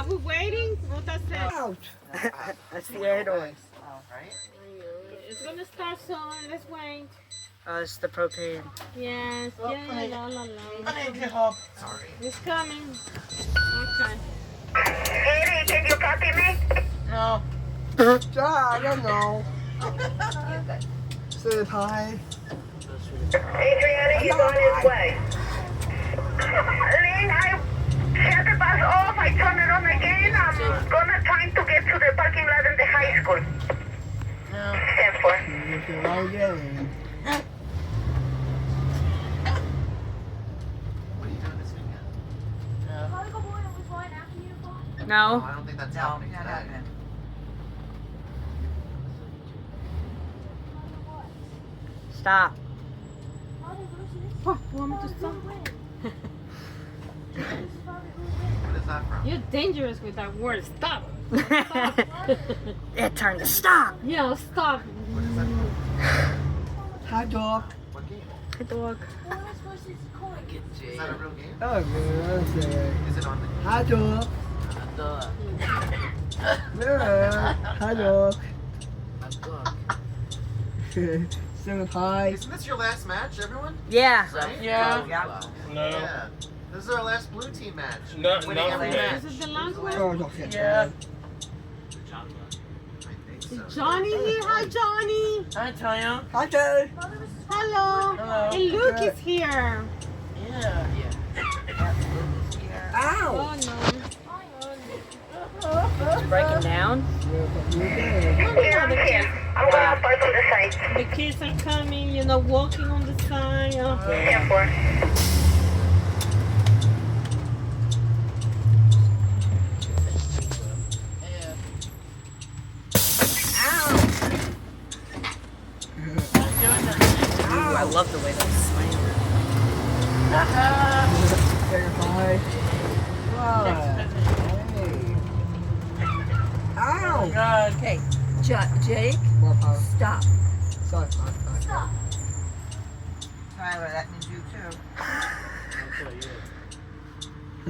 we waiting? Oh, that's it. Out. That's the air doors. Right? It's gonna start soon. Let's wait. It's the propane. Yes. Oh, Yeah. honey. La la la. I need your help. Sorry. It's coming. Okay. Eddie, can you copy me? No. I don't know. Say hi. Adriana, he's on his way. Lynn, I shut the bus off. I turn it on again. I'm gonna try to get to the parking lot in the high school. No. 10-4. You can run again. What are you doing this weekend? No. No. I don't think that's No, happening not today. happening. Stop. Oh, you want me to stop? What is that from? You're dangerous with that word. Stop. It turned to stop. Yeah, stop. What is that from? Hi, dog. What game? Hi, dog. Is that a real game? Oh, good. Is it on the Hi, dog. Yeah. Hi, dog. Say hi. Isn't this your last match, everyone? Yeah. Right? Yeah. No, Yeah. This is our last blue team match. No, Winning not every for me. match. Is it the last one? Oh, don't get Yeah. I think so. Is Johnny here? Hi, Johnny. Hi, Tanya. Hi, Dad. Hello. Hello. And Luke is here. Yeah. Ow. Oh, no. It's breaking down. Yeah, I'm here. I'm gonna park on the side. The kids are coming, walking on the side. 10-4. Yeah. Ooh, I love the way they slam. Say hi. What? Hey. Ow. God. Okay, Jake, More power. stop. Sorry, sorry. Tyler, that means you too.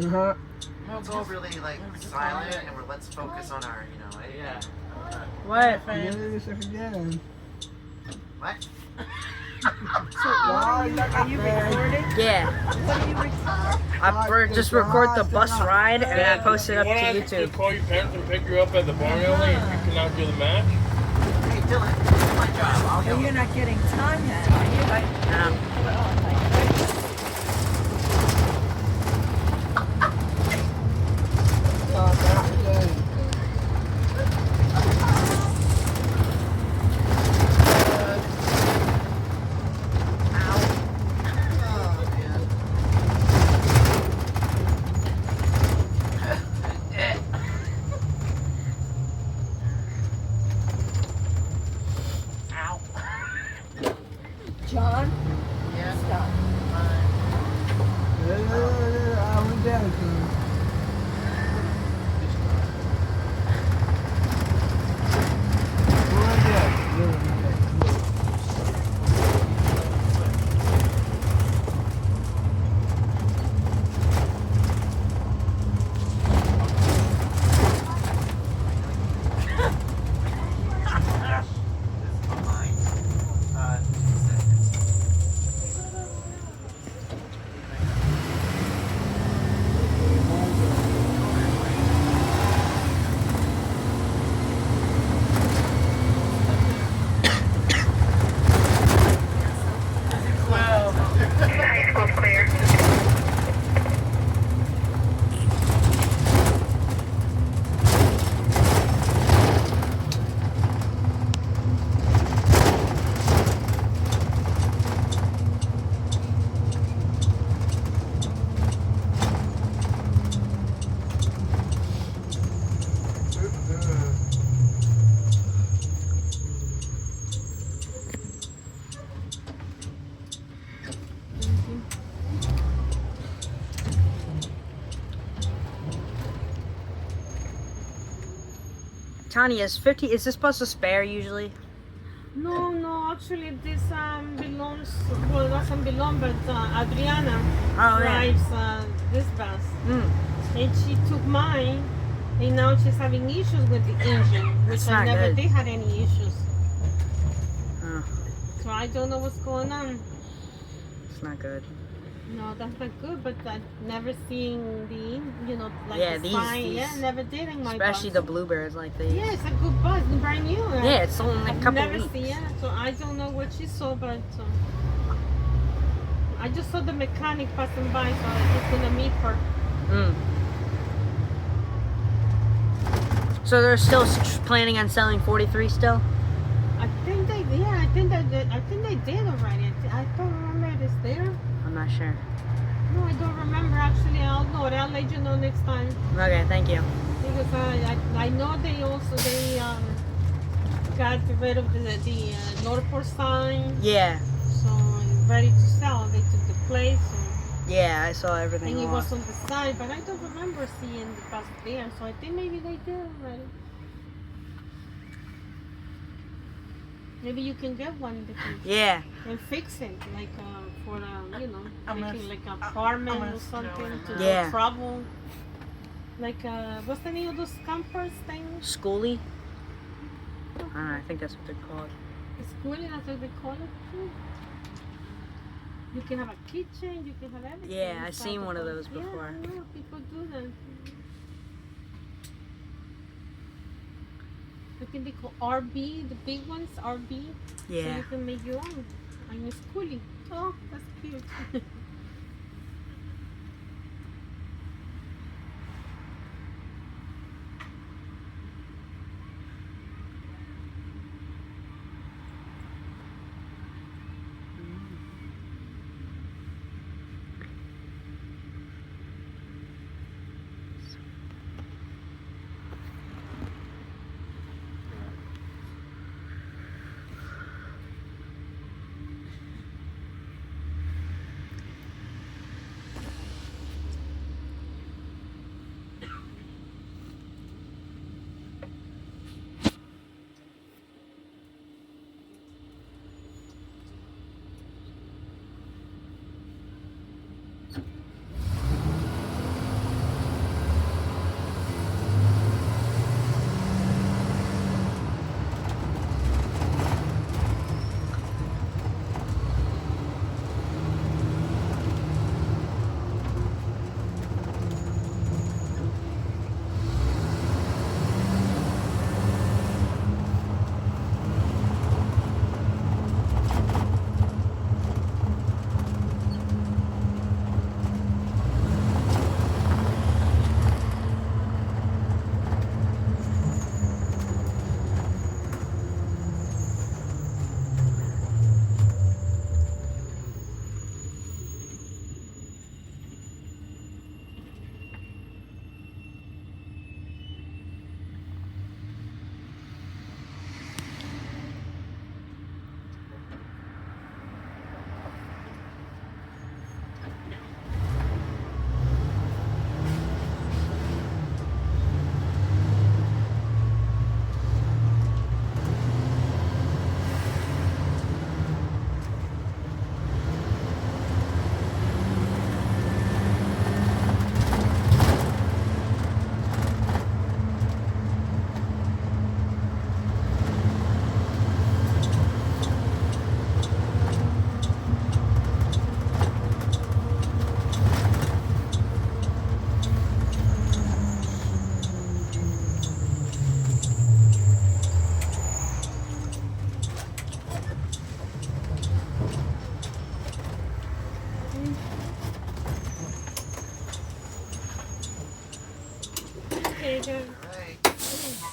Uh-huh. We'll go really silent and let's focus on our, Yeah. What? You did this again. What? Are you recording? Yeah. What are you recording? I just record the bus ride and I post it up to You want us YouTube. to call your parents and pick you up at the barnyard if you cannot do the match? Hey, Dylan, this is my job. I'll Well, help. you're not getting time then, are you? John, Yeah. stop. I went down to High school clear. Tanya, is this bus a spare usually? No, actually this belongs, well, it doesn't belong, but Adriana Oh, yeah. drives this bus. Mm. And she took mine And now she's having issues with the engine, which That's I not never good. did have any issues. Oh, So I don't know what's going on. it's not good. No, that's not good, but I've never seen the, like Yeah, the these- sign. Yeah, these- never did in my Especially the bus. bluebirds like these. Yeah, it's a good bus, brand new. Yeah, it's only like a I've couple never weeks. seen, yeah, so I don't know what she saw, but I just saw the mechanic passing by, so I was gonna meet her. Mm. So they're still planning on selling 43 still? I think they did already. I don't remember if it's there. I'm not sure. No, I don't remember actually. I'll let you know next time. Okay, thank you. Because I know they got rid of the Northport sign, Yeah, so ready to sell. They took the place, yeah, I saw everything and it off. was on the side, but I don't remember seeing the bus there. So I think maybe they did already. Maybe you can get one Yeah, and fix it, like for I'm making gonna- like an apartment I'm or gonna something snow to Yeah. go travel. Like what's the name of those campers things? schoolie. I don't know, I think that's what they're called. Schooling, that's what they call it. You can have a kitchen, you can have everything. Yeah, I've inside seen the one of bus. those before. Yeah, I know, people do that. I think they call RB, the big ones, RB. So Yeah. you can make your own. And it's schooling. Oh, that's cute. Okay, good.